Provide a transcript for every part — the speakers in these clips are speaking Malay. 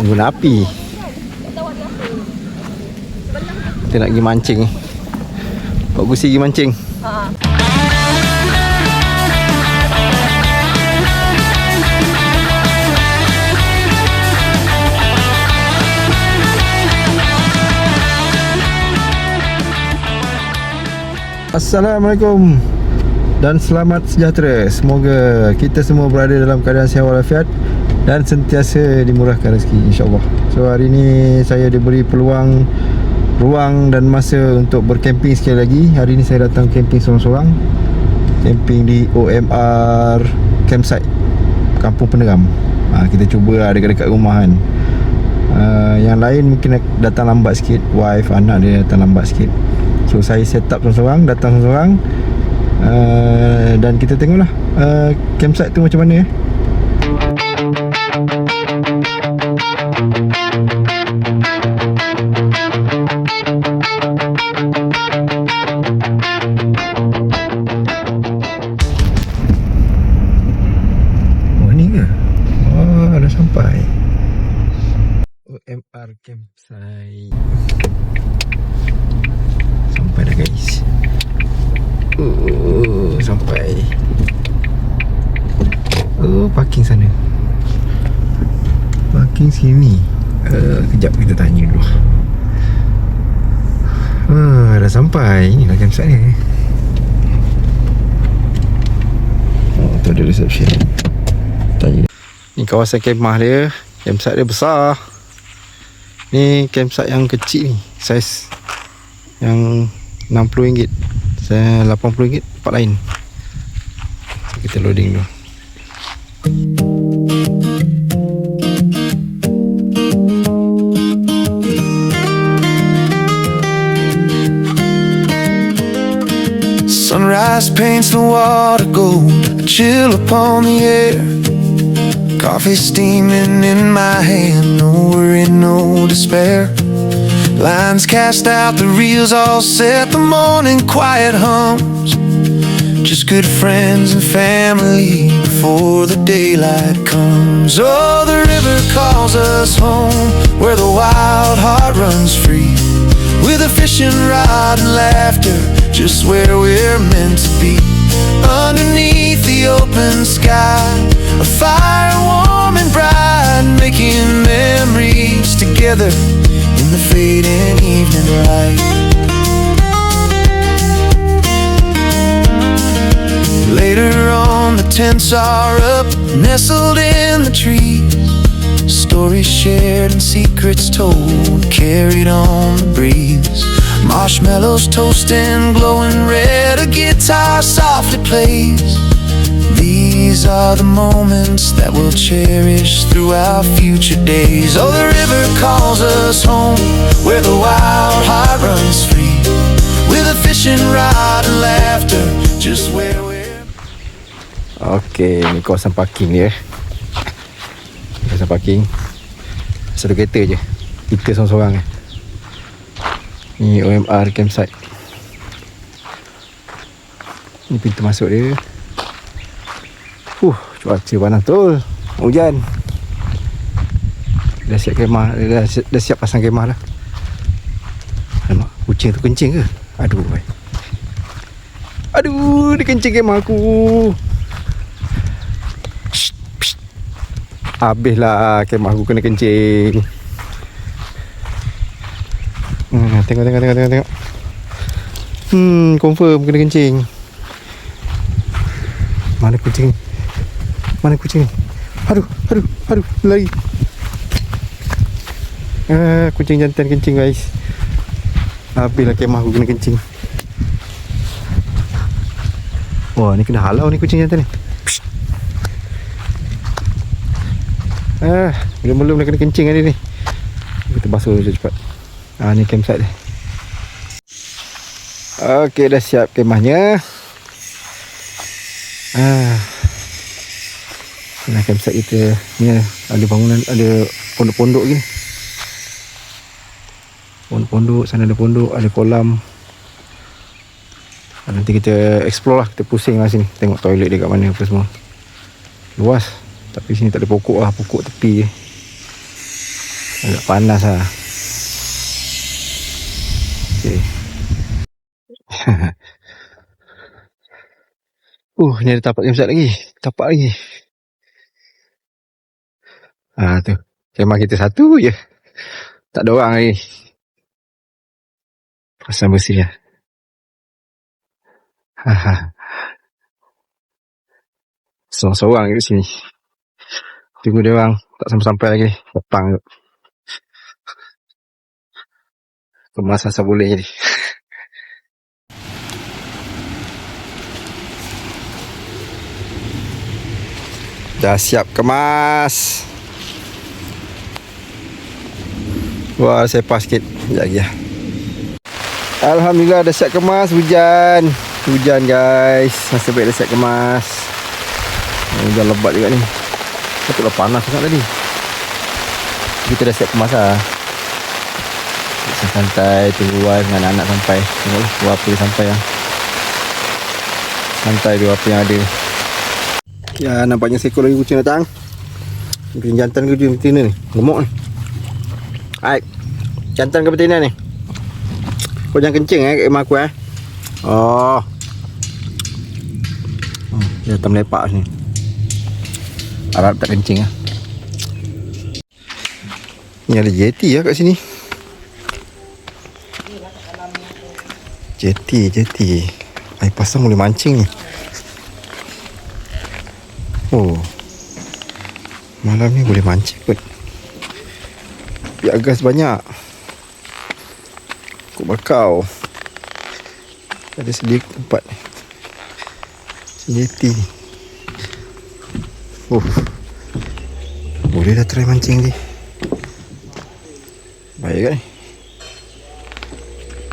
Guna api. Kita nak pergi mancing ni. Pak Gusi pergi mancing. Assalamualaikum dan selamat sejahtera. Semoga kita semua berada dalam keadaan sihat walafiat dan sentiasa dimurahkan rezeki, insya-Allah. So hari ini saya diberi peluang, ruang dan masa untuk berkemping sekali lagi. Hari ini saya datang camping seorang-seorang. Camping di OMR Campsite, Kampung Peneram. Kita cuba lah dekat-dekat rumah kan. Yang lain mungkin datang lambat sikit. Wife, anak dia datang lambat sikit. So saya set up seorang-seorang, datang seorang-seorang, dan kita tengoklah campsite tu macam mana. Oh ni ke? Oh dah sampai OMR Campsite. Sampai dah guys. Sampai. Parking sana. Parking sini. Kejap kita tanya dulu. Dah sampai. Inilah campsite ni. Tu ada reception. Tanya. Ni kawasan kemah dia. Campsite dia besar. Ni campsite yang kecil ni. Saiz yang RM60, saya RM80 tempat lain. So, kita loading dulu. Sunrise paints the water gold, a chill upon the air. Coffee steaming in my hand, no worry, no despair. Lines cast out, the reels all set, the morning quiet hums. Just good friends and family before the daylight comes. Oh, the river calls us home, where the wild heart runs free. With a fishing rod and laughter, just where we're meant to be. Underneath the open sky, a fire warm and bright, making memories together in the fading evening light. Later on the tents are up, nestled in the trees. Stories shared and secrets told, carried on the breeze. Marshmallows toasting, glowing red, a guitar softly plays. These are the moments that we'll cherish through our future days. Oh, the river calls us home, where the wild heart runs free. With a fishing rod and laughter, just where we're... Okay, ni kawasan parking dia. Kawasan parking. Satu kereta je. Kita seorang-seorang ni. Ni OMR Campsite. Ni pintu masuk dia. Cuaca panas betul. Hujan. Dah siap kemah. Dah siap pasang kemah dah. Alamak, kucing tu kencing ke? Aduh, baik. Aduh, dia kencing kemah aku. Habislah kemah aku kena kencing. Tengok. Confirm kena kencing. Mana kucing? Mana kucing? Aduh, lari. Kucing jantan kencing guys. Habislah kemah aku kena kencing. Wah, ni kena halau ni kucing jantan ni. Belum dah kena kencing hari ni. Kita basuh cepat. Ni campsite dia. Okey, dah siap kemahnya. Nah, campsite kita ni ada bangunan, ada pondok-pondok gini. Pondok-pondok, sana ada pondok, ada kolam. Nanti kita explore lah, kita pusing lah sini. Tengok toilet dia kat mana apa semua. Luas. Tapi sini tak ada pokok lah, pokok tepi je. Agak panas lah. Okay. Ni ada tapak besar lagi. Tapak lagi. Tu. Kemah kita satu je. Tak ada orang lagi. Pasal bersih lah. Seorang-seorang kat sini. Tunggu dia orang. Tak sampai-sampai lagi ni. Petang tu. Kemas asal boleh jadi. Dah siap kemas. Wah, saya pas sikit. Sekejap lagi lah. Alhamdulillah dah siap kemas. Hujan. Hujan guys. Nasib baik dah siap kemas. Hujan lebat juga ni. Patutlah panas sangat tadi. Kita dah siap kemas lah. Santai tunggu dengan anak sampai. Tengoklah dua apa dia sampai lah. Santai dua apa yang ada. Ya, nampaknya seekor lagi kucing datang. Kucing jantan ke kucing betina ni? Gemuk ni. Hai. Jantan ke betina ni? Kau jangan kencing kat rumah aku Oh. Dia datang melepak sini. Harap tak kencing lah. Ni ada jeti lah kat sini. Jeti. Air pasang boleh mancing ni. Oh. Malam ni boleh mancing kot. Biar gas banyak. Kok bakau. Ada sedia tempat. Jeti. Boleh dah try mancing ni. Baik kan ni.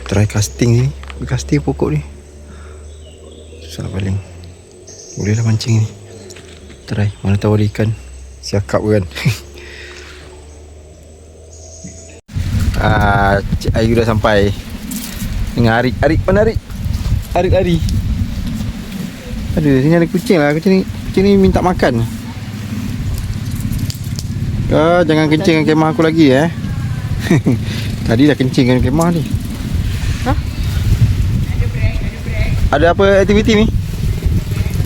Try casting ni. Casting pokok ni. Susah paling. Boleh dah mancing ni. Try. Mana tahu ada ikan. Siakap kan. Cik Ayu dah sampai. Dengan Arik. Arik mana Arik? Arik lari. Aduh, sini ada kucing lah. Kucing ni minta makan. Jangan kencing dengan kemah aku lagi Tadi dah kencing dengan kemah ni. Ada apa aktiviti ni?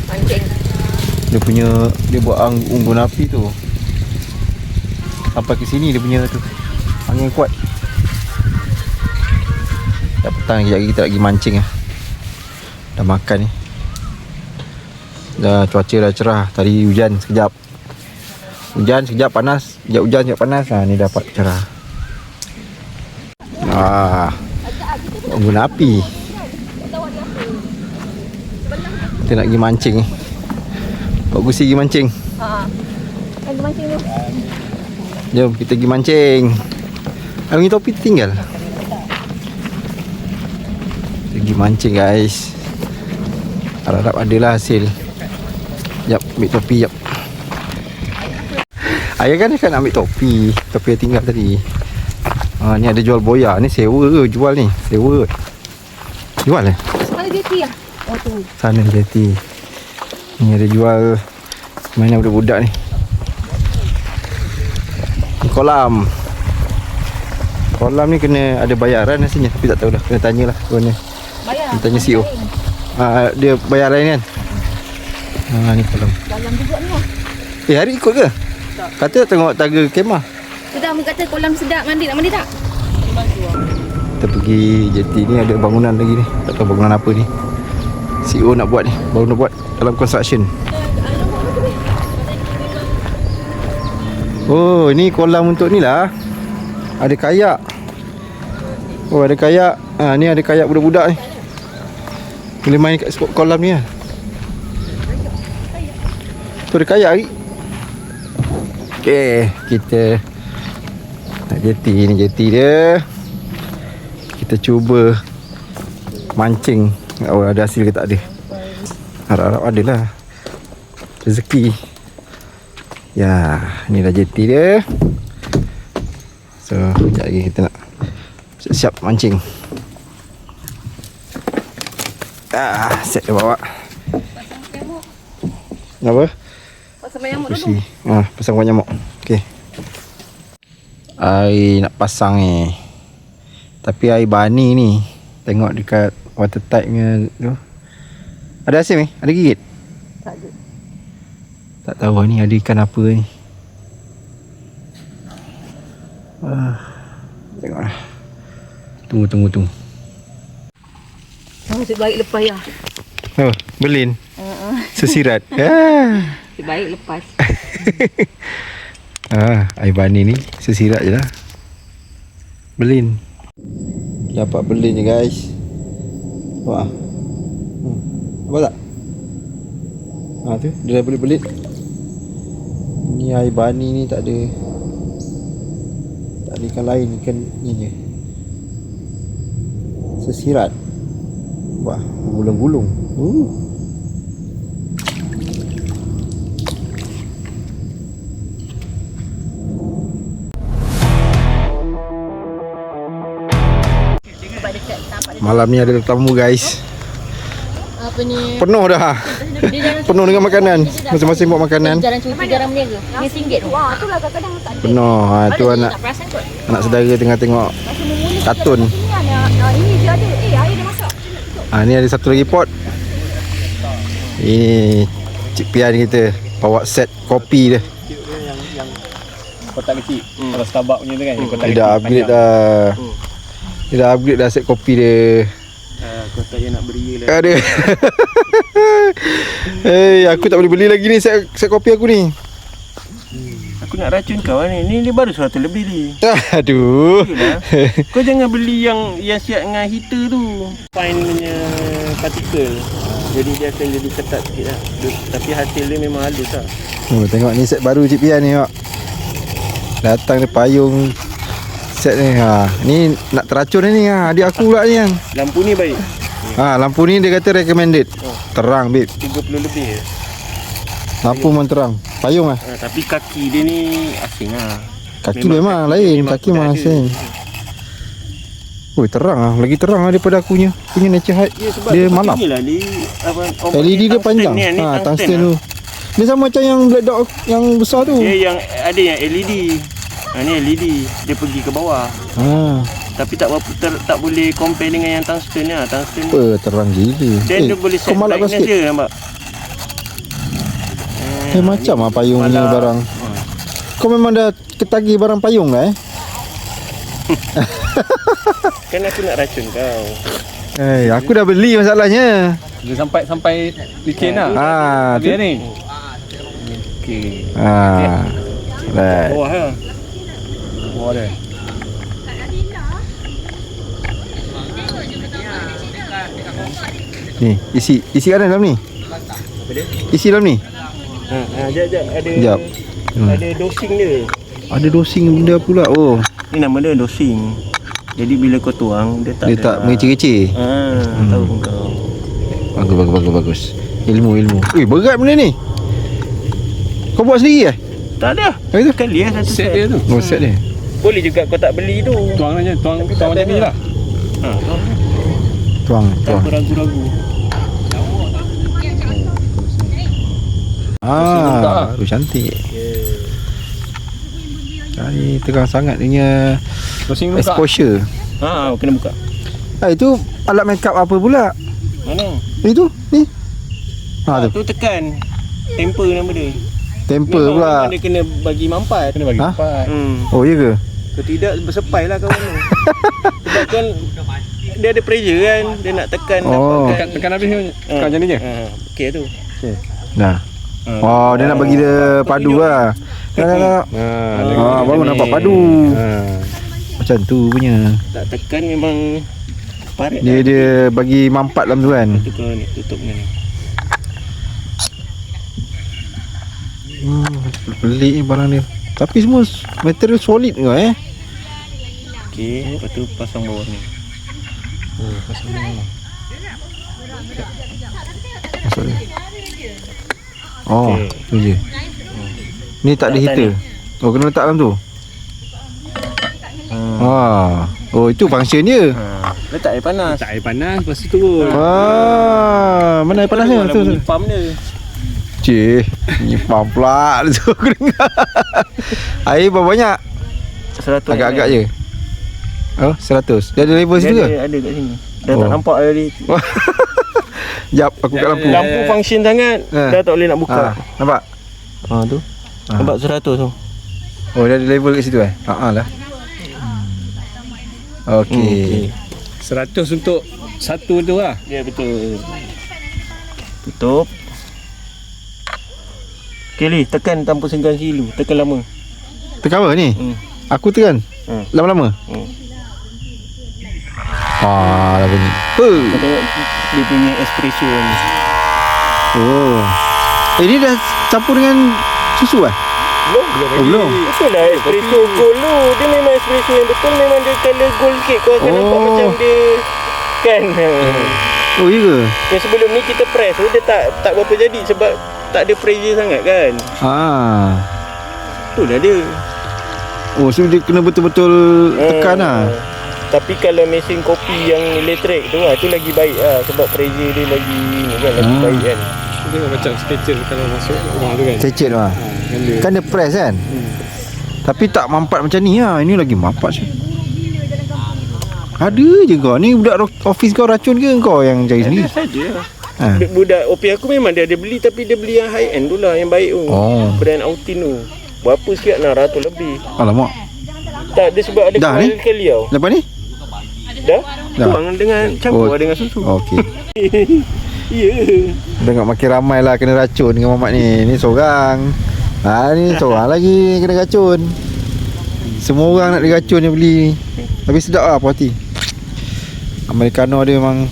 Mancing. Dia buat unggun api tu. Sampai ke sini dia punya tu. Angin kuat. Dah petang kejap lagi kita lagi mancing lah. Dah makan ni. Dah cuaca dah cerah. Tadi hujan sekejap. Hujan sekejap panas. Sekejap hujan sekejap panas. Ni dapat cerah. Unggun api. Kita nak pergi mancing ni. Pak Gusi pergi mancing. Pergi mancing tu. Jom kita pergi mancing. Angin topi tinggal. Pergi mancing guys. Harap adalah hasil. Jap, ambil topi jap. Ayah kan nak ambil topi. Topi yang tinggal tadi. Ni ada jual boya. Ni sewa ke jual ni? Sewa. Jual Mana jeti lah? Oh tu. Sana jeti. Ni ada jual mainan budak-budak ni. Ni kolam. Kolam ni kena ada bayaran rasanya. Tapi tak tahu dah. Kena tanyalah mana. Bayar. Kena tanya CEO. Dia bayar lain kan? Ni kolam. Dalam juga ni lah. Hari ikut ke? Tak. Kata tengok tangga kemah. Kita kata kolam sedap mandi. Nak mandi tak? Kita pergi jeti ni, ada bangunan lagi ni. Tak tahu bangunan apa ni. CEO nak buat ni. Baru nak buat dalam construction. Oh, ni kolam untuk ni lah. Ada kayak. Oh, ada kayak. Ni ada kayak budak-budak ni. Boleh main kat kolam ni lah. Tu ada kayak lagi. Okay, kita nak jeti. Ni jeti dia. Kita cuba mancing. Ada hasil ke tak ada. Harap-harap ada lah rezeki. Ya, ni dah jeti dia. So, sekejap lagi kita nak siap mancing. Set dia bawa. Pasang kemuk. Kenapa? Pasang banyak nyamuk Kursi. dulu. Pasang banyak nyamuk. Okey. Air nak pasang ni. Tapi air bani ni. Tengok dekat watertight punya tu. Ada asin ni? Ada gigit? Tak ada. Tak tahu ni ada ikan apa ni. Tengoklah. Tunggu. Nasib baik lepas ya. Oh, berlin. Sesirat. Nasib baik lepas. Air bani ni sesirat je lah. Berlin. Dapat berlin je guys. Wah. Apa tak? Tu dia dah belit-belit. Ni air bani ni tak ada ikan lain, ikan ni je. Sesirat. Wah, gulung-gulung. Malam ni ada tetamu guys. Apa ni? Penuh dah. Penuh dengan makanan. Masing-masing buat makanan. Jalan cuti garam niaga. RM5. Wah, itulah kadang-kadang tak ada. Penuh. Tu anak Tak perasan kot. anak saudara tengah tengok kartun. Ini dia ada. Air dah masak. Ni ada satu lagi pot. Ini Cik Pian kita bawa set kopi dia. Yang kotak kecil. Kalau Starbucks punya tu kan, yang kotak Dia dah upgrade dah. Dia dah upgrade dah set kopi dia. Kotak yang nak beri lah. Ada. Hey, aku tak boleh beli lagi ni set kopi aku ni. Aku nak racun kau ni. Ni dia baru 100 lebih ni. Aduh. Kau jangan beli yang siap dengan heater tu. Fine punya partikel. Jadi dia akan jadi ketat sikit lah. Tapi hasil dia memang halus lah. Oh, tengok ni set baru Cik Pian ni tengok. Datang dia payung set ni. Ni nak teracun ni. Adik aku pula ni yang. Lampu ni baik. Lampu ni dia kata recommended. Terang babe. 30 lebih je. Lampu memang terang. Payung lah. Tapi kaki dia ni asing lah. Kaki memang lain. Kaki memang asing. Oh, terang lah. Lagi terang lah daripada akunya. Punya nature height. Dia malam. Lah, LED dia panjang. Tungsten tu. Dia sama macam yang black dot yang besar tu. Dia yang ada yang LED. Ni LED. Dia pergi ke bawah. Tapi tak boleh compare dengan yang tungsten lah. Tungsten Apa terang gila. Dan dia boleh set brightness je, nampak. Macam lah payung punya barang. Kau memang dah ketagih barang payung lah Kan aku nak racun kau. Aku dah beli masalahnya. Dia sampai licin lah. Tu. Dia ni. Okey. Right. Bawah lah. Bawah dia. Ni, isi kan dalam ni? Apa dia? Isi dalam ni? Jap. Jap. Ada dosing dia. Ada dosing benda pula. Oh, Ni nama dia dosing. Jadi bila kau tuang dia tak dia tak mengecil-kecil. Tahu kau. Bagus. Ilmu. Berat benda ni. Kau buat sendiri Tak ada. Itu? Sekali lah satu Set set. dia tu. Oh, set dia. Boleh juga kau tak beli tu. Tuang aja, tuang macam ni lah. Tuang. Tak ragu-ragu. Aduh cantik. Ini terang sangat dia punya Pusing buka. exposure. Kena buka. Itu alat makeup apa pula? Mana? Itu ni. Tu. Tu tekan. Temper nama dia. Temper pula. Dia kena bagi mampat. Kena bagi empat. Oh, ya ke? Kalau tidak bersepai lah kawan tu. Sebab kan dia ada pressure kan. Dia nak tekan Tekan habis tekan macam ni je. Okey tu. Dah. Oh, dia nak bagi dia padu lah. Tak. Baru nampak padu. Macam tu punya. Tak tekan memang parit. Dia bagi mampat dalam tu kan. Tutup ni, tutup ni. Pelik ni barang dia. Tapi semua material solid ke Okey, lepas tu pasang bawah ni. Pasang bawah. Masuk dia. Oh, tu je. Ni tak ada heater. Oh, kena letak dalam tu. Oh, itu function dia. Letak air panas. Tak air panas, lepas tu turun. Mana air panasnya? Tu. Pump dia. Cih, nyimpan pula tu aku dengar. Air berapa banyak? 100 Agak-agak je. Oh, 100. Dia ada level situ ke? Ada kat sini. Dah Oh. tak nampak tadi. Jap, aku buka lampu. Lampu function sangat. Dah tak boleh nak buka. Nampak? Tu. Nampak 100 tu. Oh, dia ada level kat situ lah. Lah. Okey. 100 untuk satu tu lah. Ya, betul. Tutup. Okay, Li, tekan tanpa senggan silu. Tekan lama. Tekan apa ni? Aku tekan. Lama-lama. Dah bunyi. Kau tengok dia punya espresso ni. Oh. Ini dah campur dengan susu lah? Belum. Betul lah espresso gold tu. Dia memang espresso yang betul. Memang dia colour gold sikit. Kau akan nampak macam dia kan. Oh, iya ke? Yang sebelum ni kita press tu dia tak berapa jadi sebab tak ada pressure sangat kan. Itulah dia. Oh, so dia kena betul-betul tekan lah. Tapi kalau mesin kopi yang elektrik tu tu lagi baik lah sebab pressure dia lagi ni kan lagi baik kan. Dia macam stretcher kalau masuk rumah tu kan. Cecet lah. Kan dia press kan? Tapi tak mampat macam ni lah. Ini lagi mampat sih. Ada je kau. Ni budak office kau racun ke kau yang cari sendiri? Ada saja. Budak OP aku memang dia ada beli tapi dia beli yang high end tu lah yang baik tu. Brand Autin tu. Berapa sikit 600 lebih. Alamak. Tak ada sebab ada dah kuali ni? kali tau. Lepas ni? Dah? Tuang dengan campur dengan susu. Okey. Ya. Tengok makin ramai lah kena racun dengan mamat ni. Ni seorang. Ni seorang lagi kena racun. Semua orang nak diracun dia beli. Tapi sedap lah puas hati. Americano dia memang.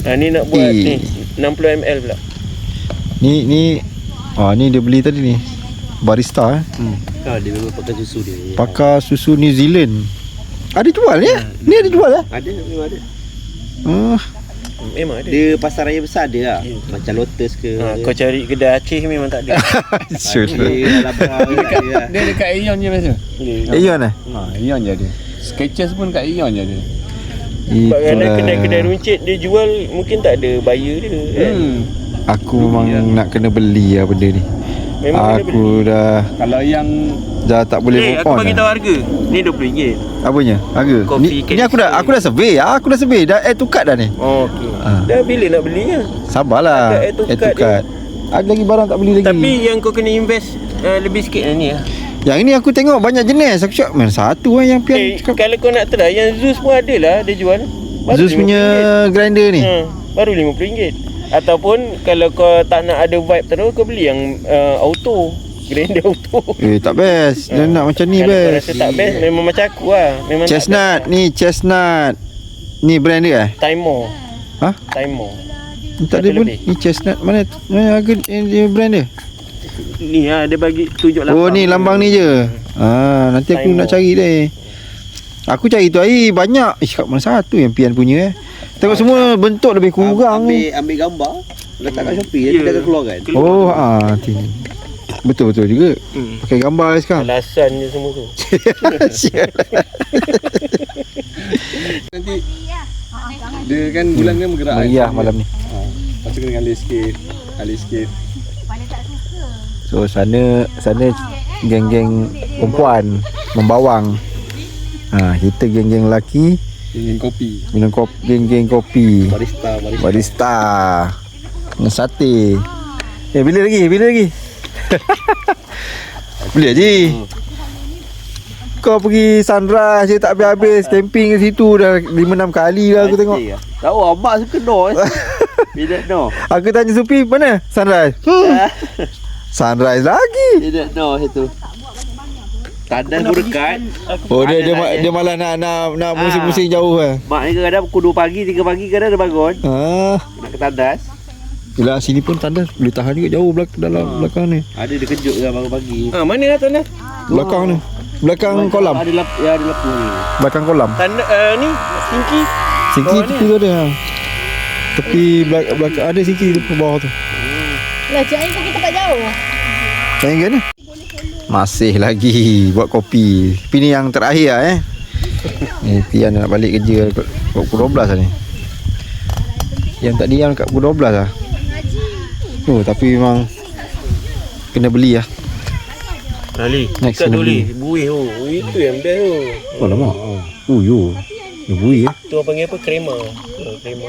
Ni nak buat ni 60 ml pula. Ni ni dia beli tadi ni. Barista Dia memang pakai susu dia. Pakai susu New Zealand. Ada jual ya? Ni ada jual lah? Ada, memang ada. Memang ada. Dia pasar raya besar ada lah. Macam Lotus ke. Kau cari kedai Aceh memang tak ada. Dia dekat Aeon je biasa. Aeon lah? Aeon je ada. Skechers pun kat Aeon je ada. Sebab kadang kedai-kedai runcit dia jual mungkin tak ada buyer dia kan. Aku memang nak kena beli lah benda ni. Memang kena Aku dah Kalau yang tak boleh move aku on bagi lah. tahu harga. Ni RM20. Apanya? Harga? Kopi Ni aku dah survey. Aku dah survey. Dah add to cart dah ni. Oh, okey. Dah bila nak belinya? Sabarlah. Add to cart Ada lagi barang tak beli lagi. Tapi yang kau kena invest lebih sikit lah ni lah. Yang ini aku tengok banyak jenis. Aku cakap mana satu lah yang pian cakap. Kalau kau nak try yang Zeus pun ada lah dia jual. Zeus punya grinder ni. Baru RM50. Ataupun kalau kau tak nak ada vibe terus kau beli yang auto. Grinder auto. Tak best. Dia nak macam ni kalau best. Kalau kau rasa tak best memang macam aku lah. Memang Chestnut ni chestnut. Ni brand dia Timor. Timor. Tak ada pun. Ni chestnut mana harga dia brand dia? Ni dia bagi tunjuk lambang. Oh ni lambang ni je. Nanti aku nak cari dia. Aku cari tu air banyak. Kat mana satu yang pian punya Tengok semua bentuk lebih kurang ni. Ambil gambar, letak kat Shopee, dia akan keluar kan. Betul-betul juga. Pakai gambar sekarang. Alasan je semua tu. nanti dia kan bulan kan bergerak. Meriah malam ni. Lepas tu kena alih sikit. So sana geng-geng perempuan membawang. Kita geng-geng lelaki Ingin kopi. minum kopi, geng-geng kopi. Barista. Dengan sate. Bila lagi? Beli haji. Kau pergi sunrise je tak habis-habis. Camping ke situ dah 5-6 kali lah aku tengok. Tahu abang suka no. Bila no. Aku tanya Supi mana sunrise? Sunrise lagi. Tidak no itu. Tandas pun dekat. Oh dia malah nak musim-musim jauh lah. Mak ni kadang pukul 2 pagi, 3 pagi kadang dah bangun. Nak ke tandas. Yelah sini pun tandas boleh tahan juga jauh dalam belakang ni. Ada dia kejut ke bangun pagi. Mana lah tandas? Belakang ni. Belakang kolam. Ada lampu ni. Belakang kolam. Tandas ni singki. Singki tu ada. Tepi belakang ada singki di bawah tu. Lah cik Ain pergi tempat jauh. Sayang kan? Masih lagi buat kopi. Tapi ni yang terakhir lah Pian nak balik kerja pukul 12 lah ni. Yang tadi yang kat pukul 12 lah. Oh, tapi memang kena beli lah. Ali, Next kat kena tu beli. Ali, buih tu. Itu yang best tu. Oh lama. Oh yo. Ni bui ya. Tu orang panggil apa? Krema. Krema.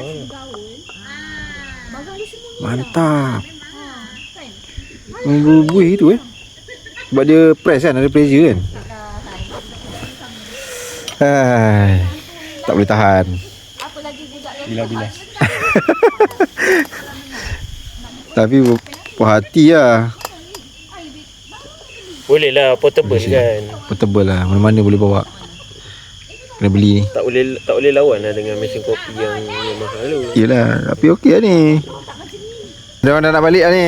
Mantap. Bui tu Sebab dia press kan, ada pressure kan. Hai. Tak boleh tahan. Bila-bila. Tapi puas hati lah. Boleh lah, portable kan. Portable lah, mana-mana boleh bawa. Kena beli ni. Tak boleh lawan lah dengan mesin kopi yang mahal tu. Yelah, tapi okey lah ni. Ada orang dah nak balik lah ni.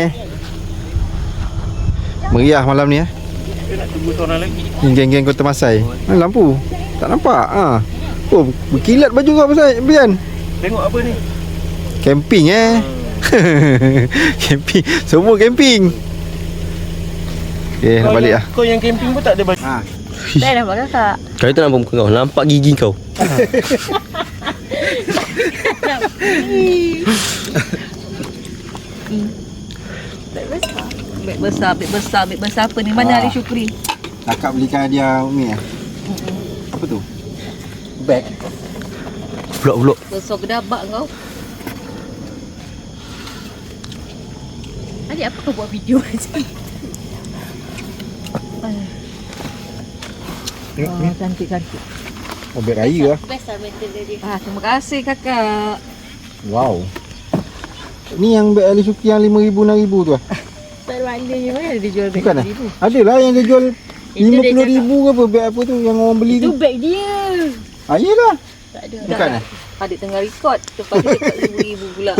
Meriah malam ni Kita nak tunggu seorang lagi. Ni geng-geng Kota Masai. Lampu tak nampak Oh, berkilat baju kau pasal Bian. Tengok apa ni? Camping Camping. Semua camping. Okay, nak balik lah. Kau yang camping pun tak ada baju. Dah nampak kakak. Kau tak nampak muka kau. Nampak gigi kau. Beg besar apa ni? Mana Ali Syukri? Kakak belikan hadiah Umi Apa tu? Bag. Vlog. Besar gedabak kau. Adik apa kau buat video macam ni? Cantik. Oh, bag raya lah. Best lah metal dia. Terima kasih kakak. Wow. Ni yang bag Ali Syukri yang 5,000, 6,000 tu lah. Tak ada ni mana dia jual beg Bukan lah. ni. Ada lah yang dia jual Itu dia 50,000 ke apa. Bag apa tu yang orang beli Itu tu. beg dia. Yelah. Tak ada. Bukan lah. Adik tengah record. Lepas tu dekat 10,000 pula.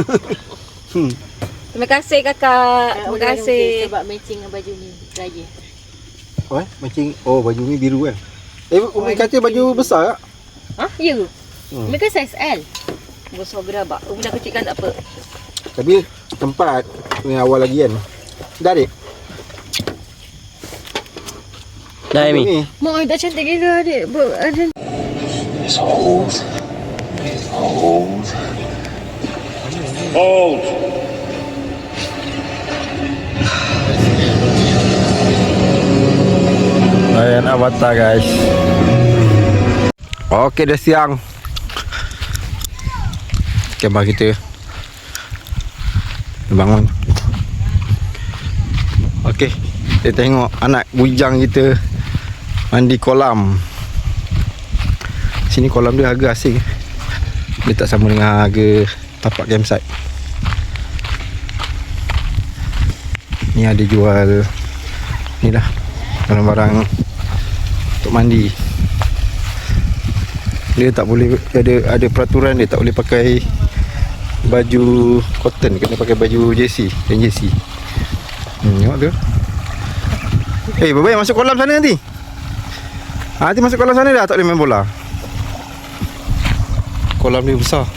Terima kasih kakak. Terima kasih. Sebab matching dengan baju ni. Raya. Macam baju ni biru kan. Umi kata baju besar tak? Ya ke? Mereka saiz L. Besar gerabak. Umi dah kecilkan tak apa. Tapi tempat ni awal lagi kan. Dah adik? Dah Amy. Ni. Mak dah cantik gila adik. Ada Layan Avatar guys. Okey, dah siang. Kemah kita bangun. Okey, kita tengok anak bujang kita mandi kolam. Sini kolam dia harga asing. Dia tak sama dengan harga tapak campsite. Ni ada jual ni lah barang-barang untuk mandi. Dia tak boleh, ada peraturan dia tak boleh pakai baju cotton, kena pakai baju jersey dan jersey. Tengok tu. Bapak masuk kolam sana nanti. Nanti masuk kolam sana dah tak boleh main bola. Kolam dia besar.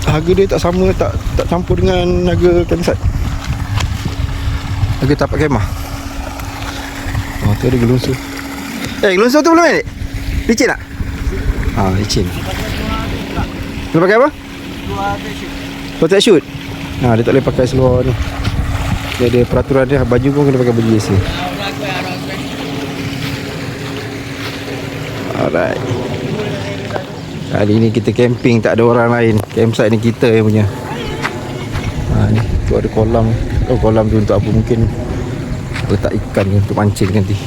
Harga dia tak sama, tak campur dengan harga campsite. Harga tapak kemah. Tu ada gelunsu. Gelunsu tu belum adik? Licin tak? Licin. Dia pakai apa? Protect shoot. Dia tak boleh pakai seluar ni. Dia ada peraturan dia, baju pun kena pakai baju biasa. Alright. Kali ni kita camping, tak ada orang lain. Campsite ni kita yang punya. Ni tu ada kolam. Kolam tu untuk apa? Mungkin letak ikan untuk mancing nanti.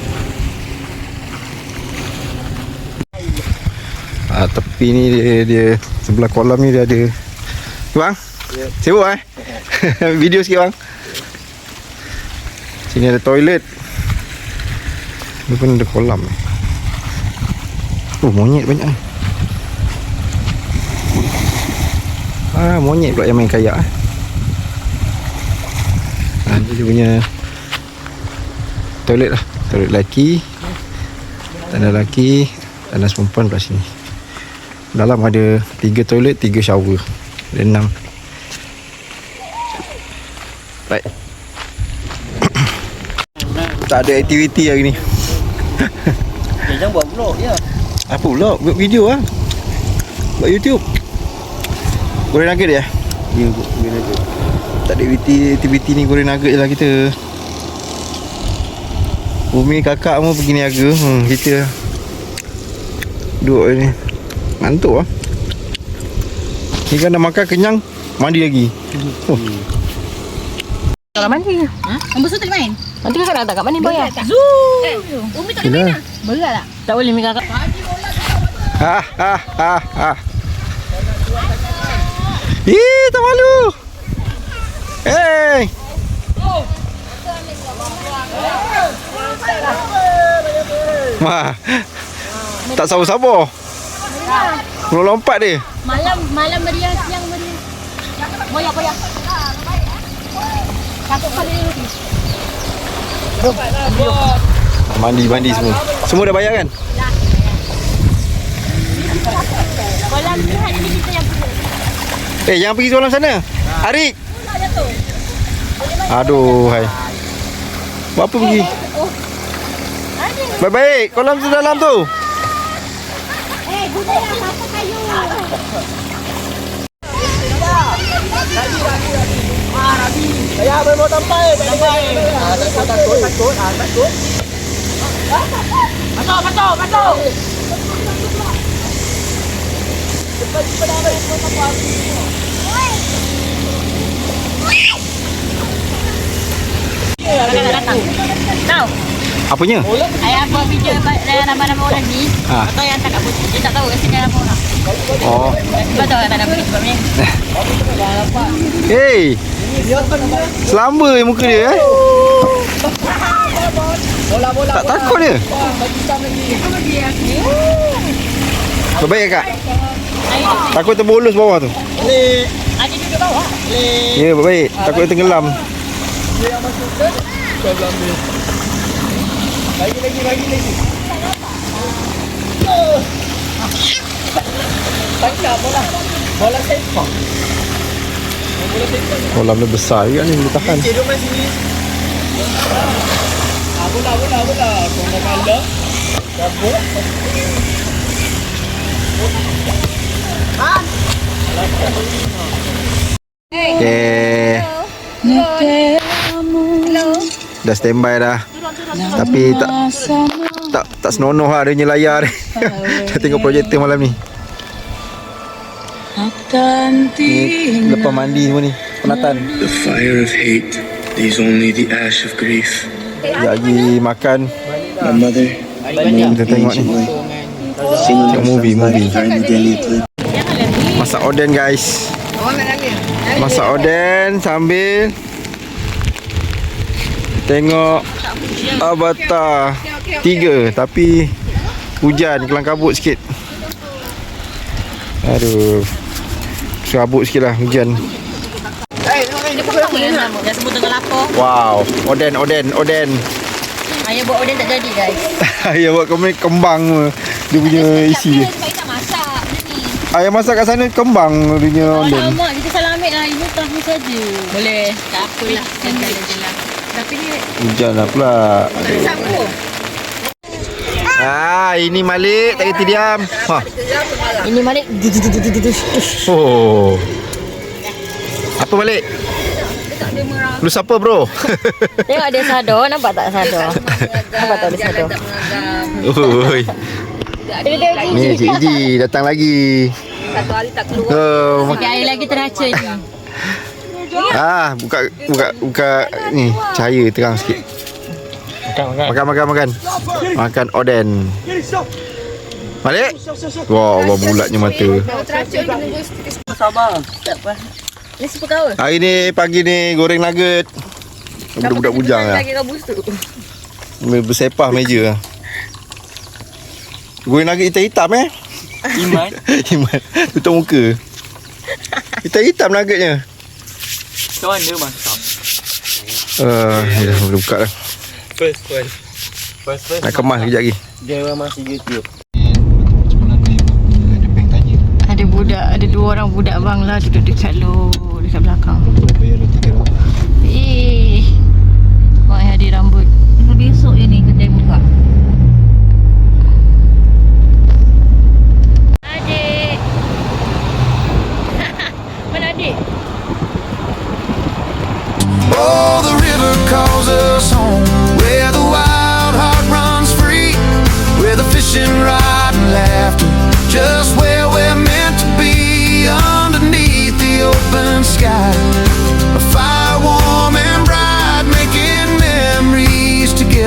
Tepi ni dia sebelah kolam ni dia ada. Bang? Sibuk video sikit bang. Sini ada toilet. Ni pun ada kolam. Monyet banyak ni. Monyet pula yang main kayak. Ni dia punya toilet lah. Toilet lelaki, tandas lelaki, tandas perempuan pula sini. Dalam ada 3 toilet, 3 shower. Ada 6. Baik. Tak ada aktiviti hari ni. Jangan buat vlog je. Apa vlog? Buat video lah. Buat YouTube. Boleh nugget dia? Ya, boleh nugget. Tak ada aktiviti ni, goreng nugget je lah kita. Umi kakak semua pergi niaga. Kita duduk ni. Ngantuk lah. Ni kan dah makan kenyang, mandi lagi. Kalau mandi. Ambil tu tak main. Nanti kakak nak tak kat mana bayar? Umi tak boleh main lah. Berat tak? Tak boleh mi kakak. Ih, tak malu. Hey. Mah. Tak sabar-sabar. Lompat dia. Malam meriah, siang meriah. Boyak. Satu kali ni. Mandi semua. Semua dah bayar kan? Kolam ni hari ni kita yang pergi. Jangan pergi kolam sana. Arik. Aduh, hai. Buat apa pergi? Baik-baik, kolam tu dalam tu. Guna yang apa kayu. Patut. Datang. Tahu? Apanya? Ayah buat video nama-nama orang ni. Atau yang tak kabut. Dia tak tahu kat sini nama orang. Oh. Sebab tahu tak nama ni sebab ni. Hey. Selamba muka dia Tak takut dia. Baik kak. Takut terbolos bawah tu. Ada duduk bawah. Ya, baik. Takut tenggelam. Kolam dia besar juga ni, boleh tahan. Okay. Dah standby dah. Tapi tak senonoh lah dia punya layar. Dah tengok projektor malam ni. Ni lepas mandi semua ni, penatan. The fire of hate leaves only the ash of grief. Lagi makan. My mother, Kita tengok ni. Tengok movie. Masak oden guys. Masak oden sambil tengok Avatar 3. Tapi hujan, kelang kabut sikit. Aduh, serabut sikit lah hujan. Dia pun sama yang nama. Dia sebut tengah lapar. Wow, oden. Ayah buat oden tak jadi guys. Ayah buat kembang dia punya isi dia. Sebab kita masak ni. Ayah masak kat sana kembang dia punya oden. Alamak, kita salah ambil lah. Ini tahu saja. Boleh. Tak apalah. Jangan je lah. Tapi ni Hujan lah pula. sama. Ini Malik tak kerti diam. Ini Malik. Oh. Apa Malik? Lu siapa bro? Tengok dia sadar, nampak tak sadar? Nampak tak dia sadar? Oi. Ni Cik Iji datang lagi. Satu hari tak keluar. Sikit hari lagi teraca ni. Buka ni cahaya terang sikit. Makan. Makan oden. Malik. Wah, bulatnya mata. Sabar. Ni siapa kau? Hari ni pagi ni goreng nugget. Budak-budak bujang lah. Lagi kabus tu. Bersepah meja. Goreng nugget hitam Iman. Iman. Tutup muka. Hitam nuggetnya. Macam mana masak? Ni dah boleh buka dah. First. Nak kemas sekejap lagi. Dia masih YouTube. Ada budak, ada 2 orang budak Bangla duduk dekat belakang. Mak ayah di rambut. Besok je ni kedai buka. Adik. Mana adik?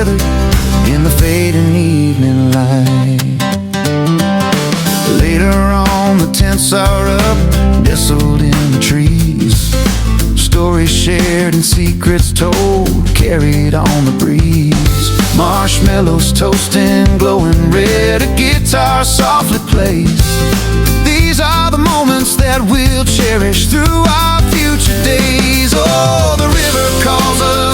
together in the fading evening light. Later on, the tents are up, nestled in the trees. Stories shared and secrets told, carried on the breeze. Marshmallows toasting, glowing red, a guitar softly plays. These are the moments that we'll cherish through our future days. Oh, the river calls us